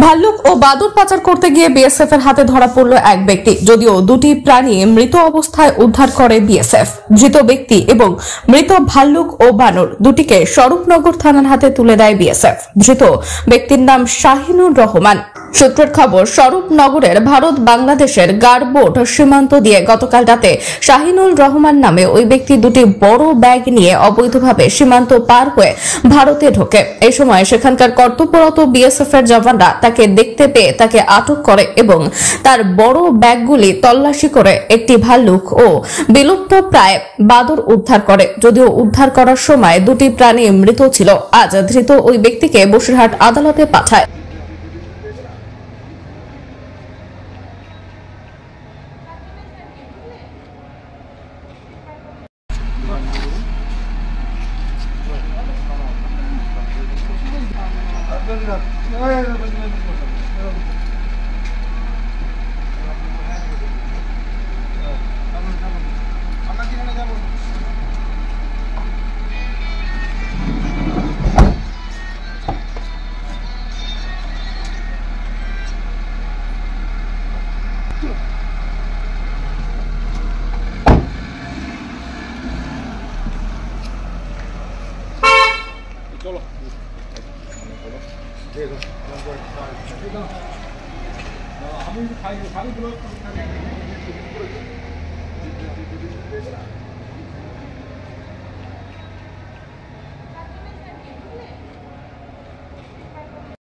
ভাল্লুক ও বাদুড় পাচার করতে গিয়ে বিএসএফ এর হাতে ধরা পড়ল এক ব্যক্তি। যদিও দুটি প্রাণী মৃত অবস্থায় উদ্ধার করে বিএসএফ। ধৃত ব্যক্তি এবং মৃত ভাল্লুক ও বানর দুটিকে স্বরূপনগর থানার হাতে তুলে দেয় বিএসএফ। ধৃত ব্যক্তির নাম শাহিনুর রহমান। সূত্রের খবর, স্বরূপনগরের ভারত বাংলাদেশের গারবোট সীমান্ত দিয়ে গতকাল রাতে শাহিনুর রহমান নামে ওই ব্যক্তি দুটি বড় ব্যাগ নিয়ে অবৈধভাবে সীমান্ত পার হয়ে ভারতে ঢোকে। এই সময় সেখানকার কর্তব্যরত বিএসএফ এর জওয়ানরা তাকে দেখতে পেয়ে তাকে আটক করে এবং তার বড় ব্যাগগুলি তল্লাশি করে একটি ভাল্লুক ও বিলুপ্ত প্রায় বাদুড় উদ্ধার করে। যদিও উদ্ধার করার সময় দুটি প্রাণী মৃত ছিল। আজ ধৃত ওই ব্যক্তিকে বসিরহাট আদালতে পাঠায়। চলো আমি